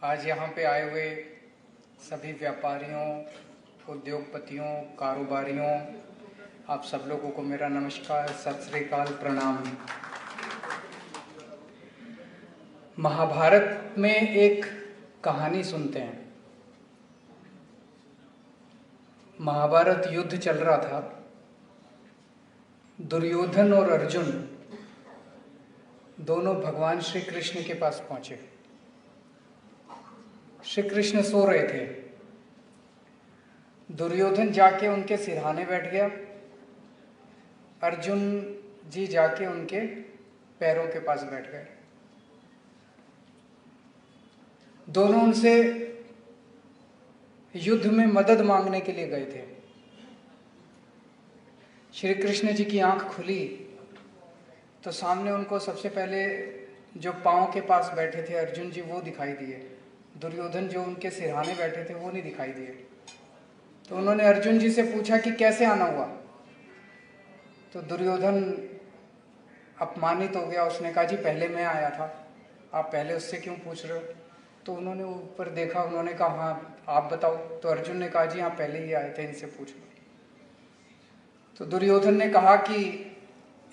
आज यहाँ पे आए हुए सभी व्यापारियों, उद्योगपतियों, कारोबारियों, आप सब लोगों को मेरा नमस्कार, सत श्री अकाल, प्रणाम। महाभारत में एक कहानी सुनते हैं। महाभारत युद्ध चल रहा था। दुर्योधन और अर्जुन दोनों भगवान श्री कृष्ण के पास पहुंचे। श्री कृष्ण सो रहे थे। दुर्योधन जाके उनके सिरहाने बैठ गया। अर्जुन जी जाके उनके पैरों के पास बैठ गए। दोनों उनसे युद्ध में मदद मांगने के लिए गए थे। श्री कृष्ण जी की आंख खुली तो सामने उनको सबसे पहले जो पांव के पास बैठे थे अर्जुन जी वो दिखाई दिए। दुर्योधन जो उनके सिरहाने बैठे थे वो नहीं दिखाई दिए। तो उन्होंने अर्जुन जी से पूछा कि कैसे आना हुआ। तो दुर्योधन अपमानित हो गया। उसने कहा, जी पहले मैं आया था, आप पहले उससे क्यों पूछ रहे हो। तो उन्होंने ऊपर देखा, उन्होंने कहा, हाँ आप बताओ। तो अर्जुन ने कहा, जी हाँ पहले ही आए थे, इनसे पूछ लो। तो दुर्योधन ने कहा कि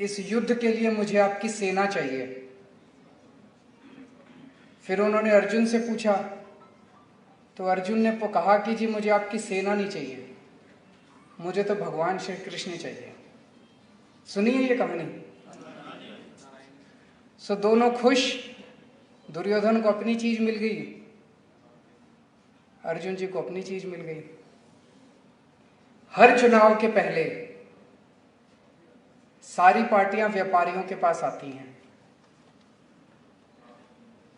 इस युद्ध के लिए मुझे आपकी सेना चाहिए। फिर उन्होंने अर्जुन से पूछा तो अर्जुन ने कहा कि जी मुझे आपकी सेना नहीं चाहिए, मुझे तो भगवान श्री कृष्ण चाहिए। सुनिए ये कहानी। सो दोनों खुश। दुर्योधन को अपनी चीज मिल गई, अर्जुन जी को अपनी चीज मिल गई। हर चुनाव के पहले सारी पार्टियां व्यापारियों के पास आती हैं,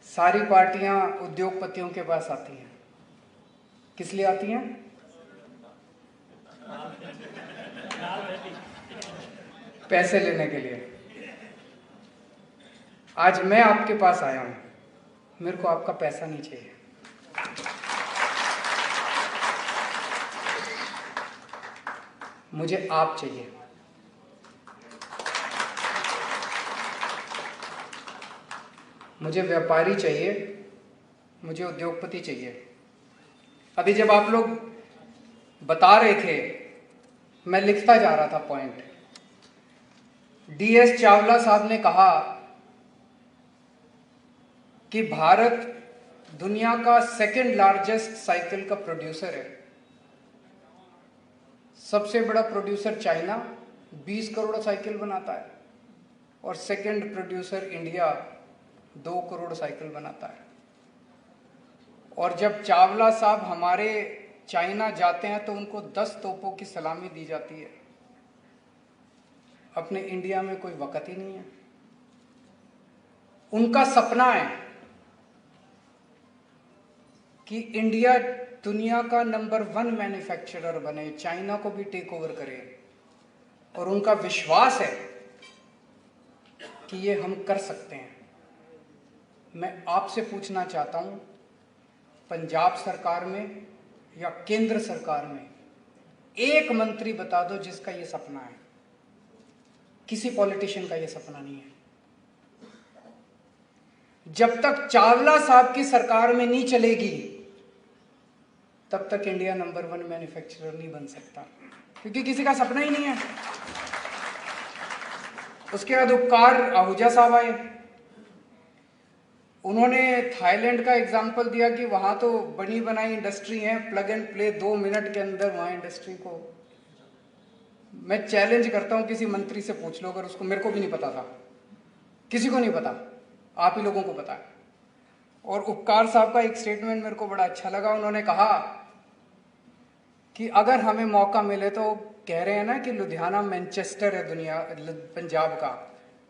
सारी पार्टियां उद्योगपतियों के पास आती हैं। किस लिए आती हैं? पैसे लेने के लिए। आज मैं आपके पास आया हूं, मेरे को आपका पैसा नहीं चाहिए। मुझे आप चाहिए। मुझे व्यापारी चाहिए, मुझे उद्योगपति चाहिए। अभी जब आप लोग बता रहे थे मैं लिखता जा रहा था पॉइंट। DS चावला साहब ने कहा कि भारत दुनिया का सेकंड लार्जेस्ट साइकिल का प्रोड्यूसर है। सबसे बड़ा प्रोड्यूसर चाइना 20 करोड़ साइकिल बनाता है और second producer India 2 crore cycle बनाता है। और जब चावला साहब हमारे चाइना जाते हैं तो उनको 10 तोपों की सलामी दी जाती है। अपने इंडिया में कोई वक़्त ही नहीं है। उनका सपना है कि इंडिया दुनिया का नंबर 1 मैन्युफैक्चरर बने, चाइना को भी टेक ओवर करे। और उनका विश्वास है कि ये हम कर सकते हैं। मैं आपसे पूछना चाहता हूं, पंजाब सरकार में या केंद्र सरकार में एक मंत्री बता दो जिसका ये सपना है। किसी पॉलिटिशियन का ये सपना नहीं है। जब तक चावला साहब की सरकार में नहीं चलेगी तब तक इंडिया नंबर 1 मैन्युफैक्चरर नहीं बन सकता, क्योंकि किसी का सपना ही नहीं है। उसके बाद उपकार आहूजा साहब आए। उन्होंने थाईलैंड का एग्जाम्पल दिया कि वहां तो बनी बनाई इंडस्ट्री है, प्लग एंड प्ले 2 मिनट के अंदर वहां इंडस्ट्री को। मैं चैलेंज करता हूं, किसी मंत्री से पूछ लो अगर उसको। मेरे को भी नहीं पता था, किसी को नहीं पता, आप ही लोगों को पता है। और उपकार साहब का एक स्टेटमेंट मेरे को बड़ा अच्छा लगा। उन्होंने कहा कि अगर हमें मौका मिले तो, कह रहे हैं ना कि लुधियाना मैनचेस्टर है दुनिया पंजाब का,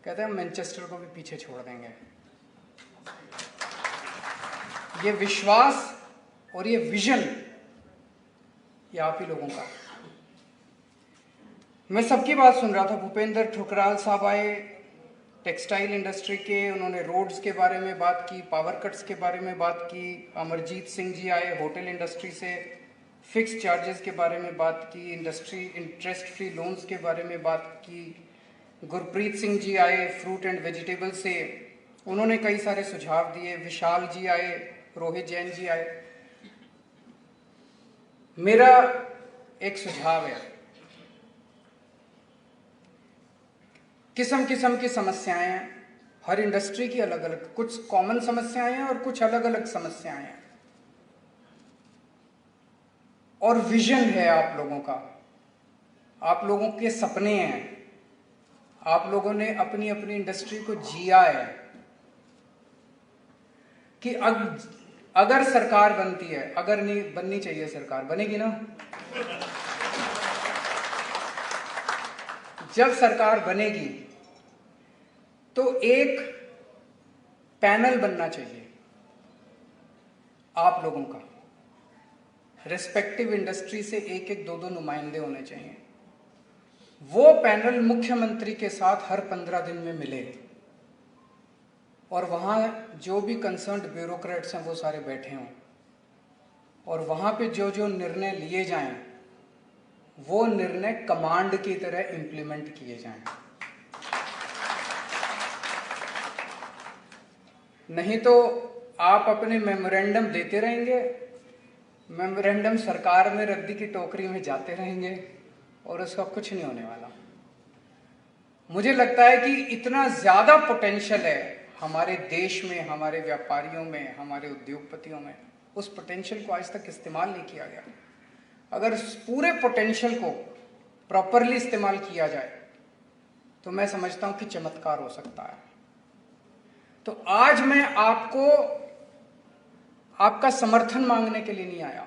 कहते हैं मैनचेस्टर को भी पीछे छोड़ देंगे। ये विश्वास और ये विजन ये आप ही लोगों का। मैं सबकी बात सुन रहा था। भूपेंद्र ठुकराल साहब आए टेक्सटाइल इंडस्ट्री के, उन्होंने रोड्स के बारे में बात की, पावर कट्स के बारे में बात की। अमरजीत सिंह जी आए होटल इंडस्ट्री से, फिक्स चार्जेस के बारे में बात की, इंडस्ट्री इंटरेस्ट फ्री लोन्स के बारे में बात की। गुरप्रीत सिंह जी आए फ्रूट एंड वेजिटेबल से, उन्होंने कई सारे सुझाव दिए। विशाल जी आए रोहित जैन जी आए। मेरा एक सुझाव है, किस्म किस्म की समस्याएं हैं, हर इंडस्ट्री की अलग अलग, कुछ कॉमन समस्याएं हैं और कुछ अलग अलग समस्याएं हैं, और विजन है आप लोगों का, आप लोगों के सपने हैं, आप लोगों ने अपनी अपनी इंडस्ट्री को जिया है कि अगर सरकार बनती है, अगर नहीं बननी चाहिए सरकार, बनेगी ना? जब सरकार बनेगी तो एक पैनल बनना चाहिए आप लोगों का, रिस्पेक्टिव इंडस्ट्री से एक एक दो नुमाइंदे होने चाहिए। वो पैनल मुख्यमंत्री के साथ हर 15 दिन में मिले और वहाँ जो भी कंसर्न्ड ब्यूरोक्रेट्स हैं वो सारे बैठे हों, और वहाँ पे जो जो निर्णय लिए जाएं वो निर्णय कमांड की तरह इंप्लीमेंट किए जाएं। नहीं तो आप अपने मेमोरेंडम देते रहेंगे, मेमोरेंडम सरकार में रद्दी की टोकरी में जाते रहेंगे और उसका कुछ नहीं होने वाला। मुझे लगता है कि इतना ज्यादा पोटेंशियल है हमारे देश में, हमारे व्यापारियों में, हमारे उद्योगपतियों में, उस पोटेंशियल को आज तक इस्तेमाल नहीं किया गया। अगर उस पूरे पोटेंशियल को प्रॉपरली इस्तेमाल किया जाए तो मैं समझता हूं कि चमत्कार हो सकता है। तो आज मैं आपका समर्थन मांगने के लिए नहीं आया,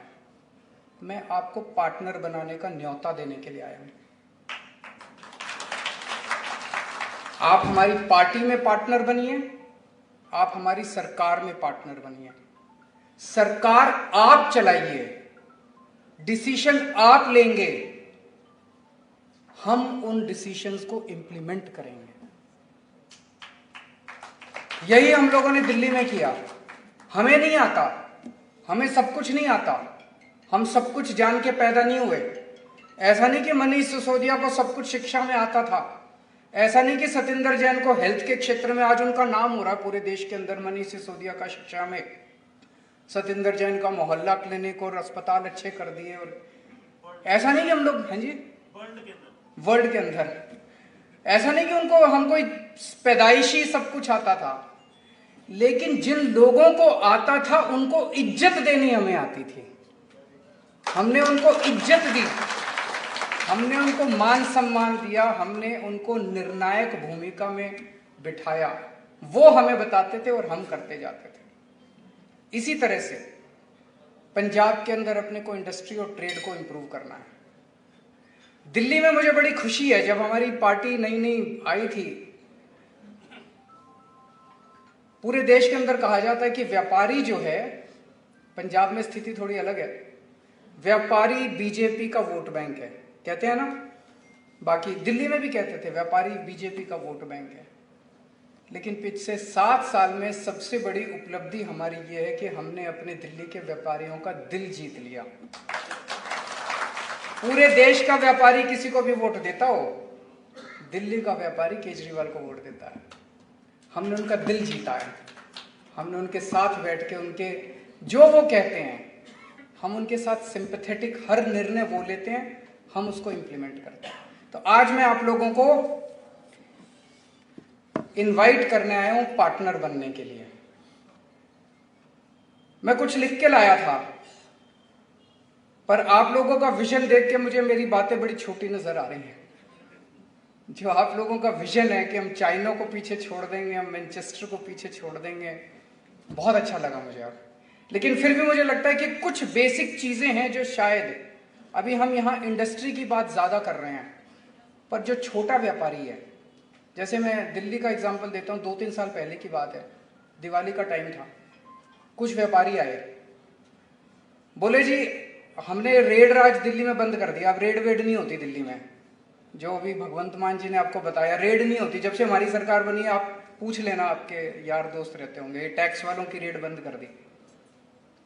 मैं आपको पार्टनर बनाने का न्योता देने के लिए आया हूं। आप हमारी पार्टी में पार्टनर बनिए, आप हमारी सरकार में पार्टनर बनिए। सरकार आप चलाइए, डिसीजन आप लेंगे, हम उन डिसीजंस को इंप्लीमेंट करेंगे। यही हम लोगों ने दिल्ली में किया। हमें नहीं आता, हमें सब कुछ नहीं आता, हम सब कुछ जान के पैदा नहीं हुए। ऐसा नहीं कि मनीष सिसोदिया को सब कुछ शिक्षा में आता था, ऐसा नहीं कि सतिंदर जैन को हेल्थ के क्षेत्र में आज उनका नाम हो रहा है पूरे देश के अंदर, मनीष सिसोदिया का शिक्षा में, सतिंदर जैन का मोहल्ला क्लिनिक और अस्पताल अच्छे कर दिए। और ऐसा नहीं कि हम लोग, हैं जी, वर्ल्ड के अंदर, ऐसा नहीं कि उनको हमको पैदाइशी सब कुछ आता था, लेकिन जिन लोगों को आता था उनको इज्जत देनी हमें आती थी। हमने उनको इज्जत दी, हमने उनको मान सम्मान दिया, हमने उनको निर्णायक भूमिका में बिठाया। वो हमें बताते थे और हम करते जाते थे। इसी तरह से पंजाब के अंदर अपने को इंडस्ट्री और ट्रेड को इंप्रूव करना है। दिल्ली में मुझे बड़ी खुशी है, जब हमारी पार्टी नई नई आई थी, पूरे देश के अंदर कहा जाता है कि व्यापारी जो है, पंजाब में स्थिति थोड़ी अलग है, व्यापारी बीजेपी का वोट बैंक है, कहते हैं ना, बाकी दिल्ली में भी कहते थे व्यापारी बीजेपी का वोट बैंक है। लेकिन पिछले 7 साल में सबसे बड़ी उपलब्धि हमारी ये है कि हमने अपने दिल्ली के व्यापारियों का दिल जीत लिया। पूरे देश का व्यापारी किसी को भी वोट देता हो, दिल्ली का व्यापारी केजरीवाल को वोट देता है। हमने उनका दिल जीता है, हमने उनके साथ बैठ के उनके जो वो कहते हैं हम उनके साथ सिंपैथेटिक, हर निर्णय वो लेते हैं, हम उसको इंप्लीमेंट करते हैं। तो आज मैं आप लोगों को इनवाइट करने आया हूं पार्टनर बनने के लिए। मैं कुछ लिख के लाया था, पर आप लोगों का विजन देख के मुझे मेरी बातें बड़ी छोटी नजर आ रही हैं। जो आप लोगों का विजन है कि हम चाइना को पीछे छोड़ देंगे, हम मैनचेस्टर को पीछे छोड़ देंगे, बहुत अच्छा लगा मुझे अब। लेकिन फिर भी मुझे लगता है कि कुछ बेसिक चीजें हैं जो शायद अभी हम यहाँ इंडस्ट्री की बात ज्यादा कर रहे हैं, पर जो छोटा व्यापारी है, जैसे मैं दिल्ली का एग्जांपल देता हूँ, 2-3 साल पहले की बात है, दिवाली का टाइम था, कुछ व्यापारी आए, बोले जी हमने रेड राज दिल्ली में बंद कर दिया, अब रेड वेड नहीं होती दिल्ली में। जो अभी भगवंत मान जी ने आपको बताया, रेड नहीं होती, जब से हमारी सरकार बनी है, आप पूछ लेना, आपके यार दोस्त रहते होंगे, टैक्स वालों की रेड बंद कर दी,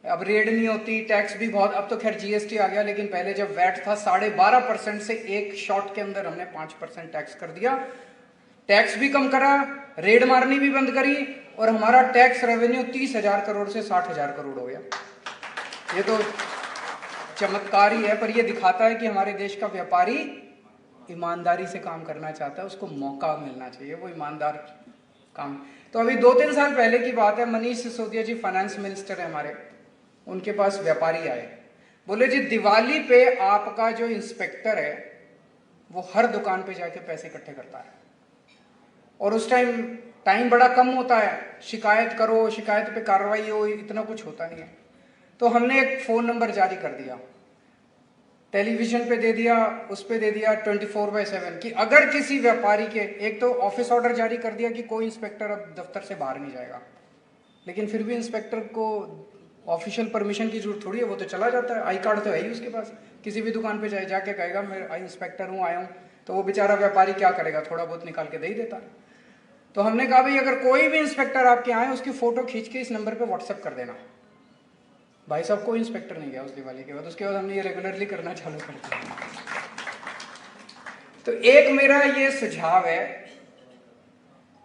अब रेड नहीं होती, टैक्स भी बहुत, अब तो खैर जीएसटी आ गया, लेकिन पहले जब वैट था 12.5% से एक शॉट के अंदर हमने 5% टैक्स कर दिया, टैक्स भी कम करा, रेड मारनी भी बंद करी, और हमारा टैक्स रेवेन्यू 30,000 करोड़ से 60,000 करोड़ हो गया। ये तो चमत्कार ही है, पर ये दिखाता है कि हमारे देश का व्यापारी ईमानदारी से काम करना चाहता है, उसको मौका मिलना चाहिए, वो ईमानदार काम। तो अभी 2-3 साल पहले की बात है, मनीष सिसोदिया जी फाइनेंस मिनिस्टर है हमारे, उनके पास व्यापारी आए, बोले जी दिवाली पे आपका जो इंस्पेक्टर है वो हर दुकान पे जाके पैसे इकट्ठे करता है, और उस टाइम बड़ा कम होता है, शिकायत करो, शिकायत पे कार्रवाई हो, इतना कुछ होता नहीं है। तो हमने एक फ़ोन नंबर जारी कर दिया, टेलीविजन पे दे दिया, उस पे दे दिया 24/7 कि अगर किसी व्यापारी के, एक तो ऑफिस ऑर्डर जारी कर दिया कि कोई इंस्पेक्टर अब दफ्तर से बाहर नहीं जाएगा, लेकिन फिर भी इंस्पेक्टर को ऑफिशियल परमिशन की जरूरत थोड़ी है, वो तो चला जाता है, आई कार्ड तो है ही उसके पास, किसी भी दुकान पे जाके कहेगा मैं इंस्पेक्टर हूँ, आया हूँ, तो वो बेचारा व्यापारी क्या करेगा, थोड़ा बहुत निकाल के दे ही देता है। तो हमने कहा भाई अगर कोई भी इंस्पेक्टर आपके आए उसकी फोटो खींच के इस नंबर पे व्हाट्सएप कर देना। भाई साहब कोई इंस्पेक्टर नहीं गया उस दिवाली के बाद, उसके बाद हमने ये रेगुलरली करना चालू कर दिया। तो एक मेरा ये सुझाव है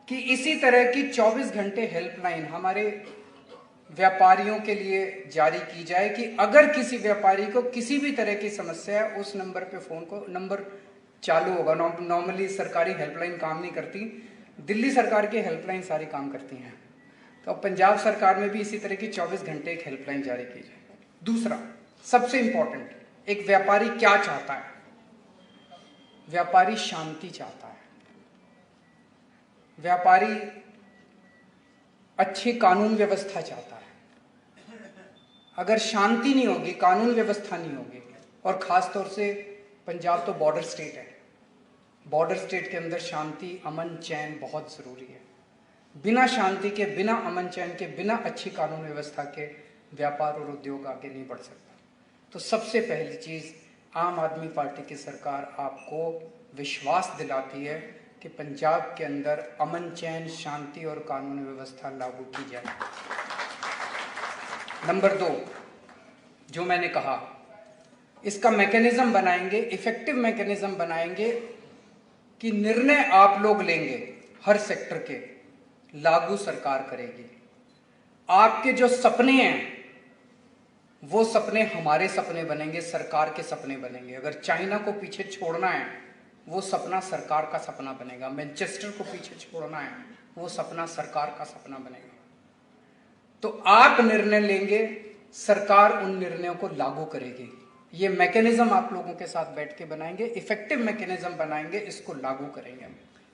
कि इसी तरह की 24 घंटे हेल्पलाइन हमारे व्यापारियों के लिए जारी की जाए कि अगर किसी व्यापारी को किसी भी तरह की समस्या है उस नंबर पे फोन को, नंबर चालू होगा। नॉर्मली सरकारी हेल्पलाइन काम नहीं करती, दिल्ली सरकार की हेल्पलाइन सारी काम करती हैं, तो पंजाब सरकार में भी इसी तरह की 24 घंटे एक हेल्पलाइन जारी की जाए। दूसरा सबसे इंपॉर्टेंट, एक व्यापारी क्या चाहता है? व्यापारी शांति चाहता है, व्यापारी अच्छी कानून व्यवस्था चाहता है। अगर शांति नहीं होगी, कानून व्यवस्था नहीं होगी, और खास तौर से पंजाब तो बॉर्डर स्टेट है, बॉर्डर स्टेट के अंदर शांति, अमन, चैन बहुत जरूरी है। बिना शांति के, बिना अमन चैन के, बिना अच्छी कानून व्यवस्था के व्यापार और उद्योग आगे नहीं बढ़ सकता। तो सबसे पहली चीज, आम आदमी पार्टी की सरकार आपको विश्वास दिलाती है कि पंजाब के अंदर अमन चैन, शांति और कानून व्यवस्था लागू की जाए। नंबर 2, जो मैंने कहा, इसका मैकेनिज्म बनाएंगे, इफेक्टिव मैकेनिज्म बनाएंगे कि निर्णय आप लोग लेंगे हर सेक्टर के, लागू सरकार करेगी। आपके जो सपने हैं वो सपने हमारे सपने बनेंगे, सरकार के सपने बनेंगे। अगर चाइना को पीछे छोड़ना है वो सपना सरकार का सपना बनेगा, मैनचेस्टर को पीछे छोड़ना है वो सपना सरकार का सपना बनेगा। तो आप निर्णय लेंगे, सरकार उन निर्णयों को लागू करेगी। ये मैकेनिज्म आप लोगों के साथ बैठ के बनाएंगे, इफेक्टिव मैकेनिज्म बनाएंगे, इसको लागू करेंगे।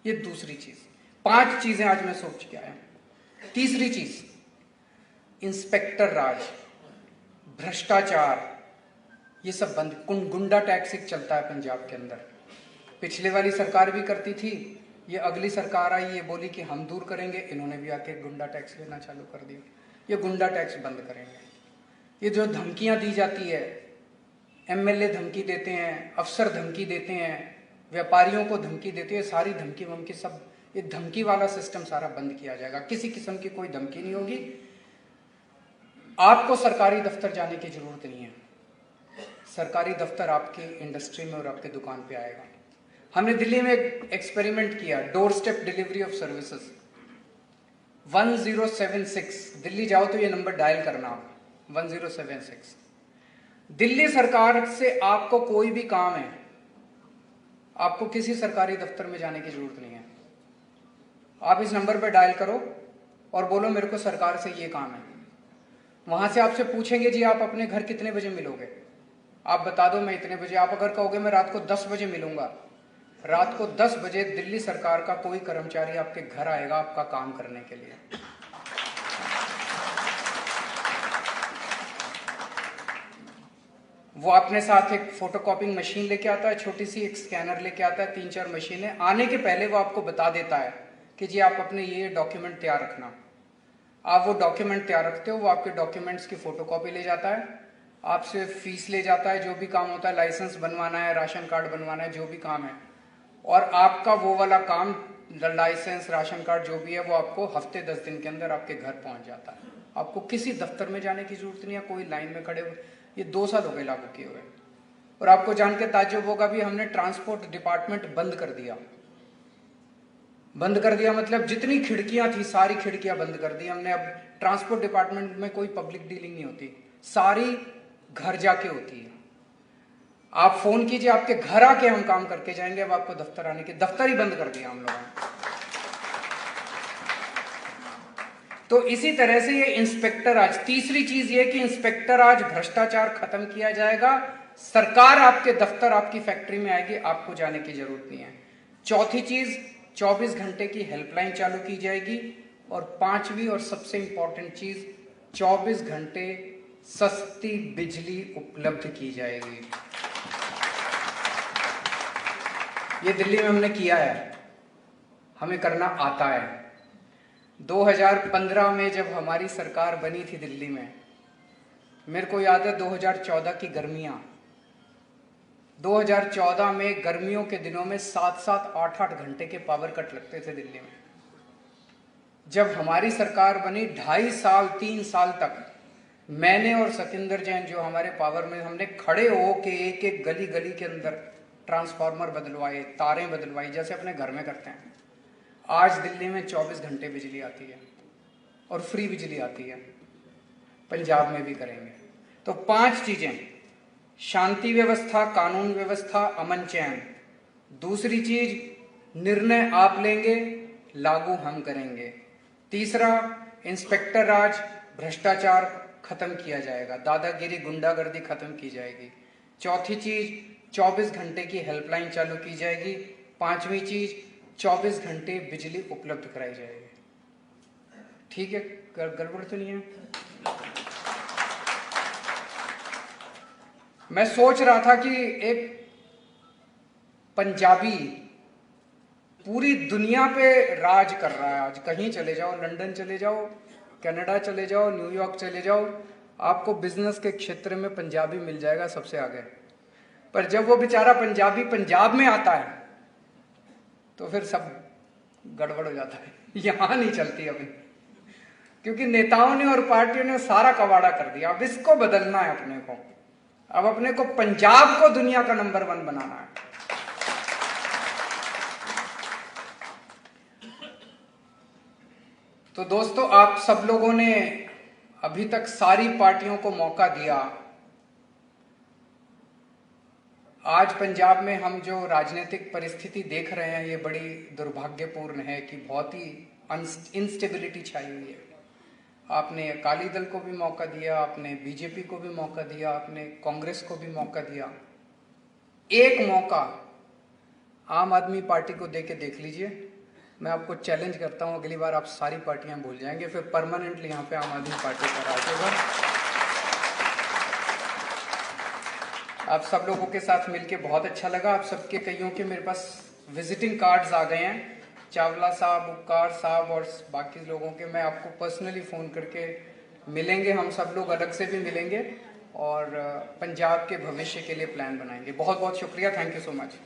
ये दूसरी चीज। 5 चीजें आज मैं सोच के आया। तीसरी चीज, इंस्पेक्टर राज, भ्रष्टाचार, ये सब बंद। गुंडा टैक्स एक चलता है पंजाब के अंदर, पिछले वाली सरकार भी करती थी, ये अगली सरकार आई, ये बोली कि हम दूर करेंगे, इन्होंने भी आके गुंडा टैक्स लेना चालू कर दिया। ये गुंडा टैक्स बंद करेंगे। ये जो धमकियां दी जाती है, एमएलए धमकी देते हैं, अफसर धमकी देते हैं, व्यापारियों को धमकी देते हैं, सारी धमकी वमकी सब, ये धमकी वाला सिस्टम सारा बंद किया जाएगा। किसी किस्म की कोई धमकी नहीं होगी। आपको सरकारी दफ्तर जाने की जरूरत नहीं है, सरकारी दफ्तर आपके इंडस्ट्री में और आपके दुकान पे आएगा। हमने दिल्ली में एक एक्सपेरिमेंट किया, door step delivery of services. 1076, Delhi जाओ तो ये नंबर डायल करना आप, 1076। दिल्ली सरकार से आपको कोई भी काम है, आपको किसी सरकारी दफ्तर में जाने की जरूरत नहीं है। आप इस नंबर पर डायल करो और बोलो मेरे को सरकार से ये काम है। वहां से आपसे पूछेंगे जी आप अपने घर कितने बजे मिलोगे, आप बता दो मैं इतने बजे। आप अगर कहोगे मैं रात को 10 बजे मिलूंगा, रात को 10 बजे दिल्ली सरकार का कोई कर्मचारी आपके घर आएगा आपका काम करने के लिए। वो अपने साथ एक फोटोकॉपिंग मशीन लेके आता है, छोटी सी एक स्कैनर लेके आता है, 3-4 मशीनें। आने के पहले वो आपको बता देता है कि जी आप अपने ये डॉक्यूमेंट तैयार रखना। आप वो डॉक्यूमेंट तैयार रखते हो, वो आपके डॉक्यूमेंट्स की फोटोकॉपी ले जाता है, आपसे फीस ले जाता है, जो भी काम होता है, लाइसेंस बनवाना है, राशन कार्ड बनवाना है, जो भी काम है, और आपका वो वाला काम, लाइसेंस, राशन कार्ड जो भी है, वो आपको हफ्ते 10 दिन के अंदर आपके घर पहुंच जाता है। आपको किसी दफ्तर में जाने की जरूरत नहीं है, कोई लाइन में खड़े हुए। ये 2 साल हो गए लागू किए हुए। और आपको जान के ताज्जुब होगा भी, हमने ट्रांसपोर्ट डिपार्टमेंट बंद कर दिया। बंद कर दिया मतलब जितनी खिड़कियां थी सारी खिड़कियां बंद कर दी हमने। अब ट्रांसपोर्ट डिपार्टमेंट में कोई पब्लिक डीलिंग नहीं होती, सारी घर जाके होती है। आप फोन कीजिए, आपके घर आके हम काम करके जाएंगे। अब आपको दफ्तर आने के, दफ्तर ही बंद कर दिया हम लोगों ने। तो इसी तरह से ये इंस्पेक्टर राज, तीसरी चीज ये कि इंस्पेक्टर राज भ्रष्टाचार खत्म किया जाएगा। सरकार आपके दफ्तर, आपकी फैक्ट्री में आएगी, आपको जाने की जरूरत नहीं है। चौथी चीज, 24 घंटे की हेल्पलाइन चालू की जाएगी। और पांचवी और सबसे इंपॉर्टेंट चीज, 24 घंटे सस्ती बिजली उपलब्ध की जाएगी। ये दिल्ली में हमने किया है, हमें करना आता है। 2015 में जब हमारी सरकार बनी थी दिल्ली में, मेरे को याद है 2014 की गर्मियां, 2014 में गर्मियों के दिनों में 7-7, 8-8 घंटे के पावर कट लगते थे दिल्ली में। जब हमारी सरकार बनी 2.5 साल 3 साल तक मैंने और सतिंदर जैन जो हमारे पावर में, हमने खड़े होके एक एक गली गली के अंदर ट्रांसफार्मर बदलवाए, तारें बदलवाई, जैसे अपने घर में करते हैं। आज दिल्ली में 24 घंटे बिजली आती है और फ्री बिजली आती है। पंजाब में भी करेंगे। तो 5 चीजें, शांति व्यवस्था, कानून व्यवस्था, अमन चैन। दूसरी चीज, निर्णय आप लेंगे, लागू हम करेंगे। तीसरा, इंस्पेक्टर राज, भ्रष्टाचार खत्म किया जाएगा, दादागिरी गुंडागर्दी खत्म की जाएगी। चौथी चीज, 24 घंटे की हेल्पलाइन चालू की जाएगी। पांचवी चीज, 24 घंटे बिजली उपलब्ध कराई जाएगी। ठीक है, गड़बड़ तो नहीं है? मैं सोच रहा था कि एक पंजाबी पूरी दुनिया पे राज कर रहा है आज। कहीं चले जाओ, लंदन चले जाओ, कनाडा चले जाओ, न्यूयॉर्क चले जाओ, आपको बिजनेस के क्षेत्र में पंजाबी मिल जाएगा सबसे आगे। पर जब वो बेचारा पंजाबी पंजाब में आता है तो फिर सब गड़बड़ हो जाता है। यहां नहीं चलती अभी, क्योंकि नेताओं ने और पार्टियों ने सारा कबाड़ा कर दिया। अब इसको बदलना है अपने को। अब अपने को पंजाब को दुनिया का नंबर 1 बनाना है। तो दोस्तों, आप सब लोगों ने अभी तक सारी पार्टियों को मौका दिया। आज पंजाब में हम जो राजनीतिक परिस्थिति देख रहे हैं, ये बड़ी दुर्भाग्यपूर्ण है कि बहुत ही इंस्टेबिलिटी छाई हुई है। आपने अकाली दल को भी मौका दिया, आपने बीजेपी को भी मौका दिया, आपने कांग्रेस को भी मौका दिया। एक मौका आम आदमी पार्टी को देके देख लीजिए। मैं आपको चैलेंज करता हूं, अगली बार आप सारी पार्टियां भूल जाएंगे, फिर परमानेंटली यहां पे आम आदमी पार्टी का राज होगा। आप सब लोगों के साथ मिलके बहुत अच्छा लगा। आप सबके कईयों के मेरे पास विजिटिंग कार्ड्स आ गए हैं, चावला साहब, उपकार साहब और बाकी लोगों के। मैं आपको पर्सनली फ़ोन करके मिलेंगे, हम सब लोग अलग से भी मिलेंगे और पंजाब के भविष्य के लिए प्लान बनाएंगे। बहुत बहुत शुक्रिया, थैंक यू सो मच।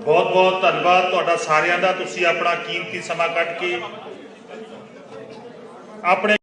बहुत बहुत धन्यवाद तुहाडा सारिਆਂ ਦਾ। ਤੁਸੀਂ ਆਪਣਾ कीमती समा ਕੱਢ के अपने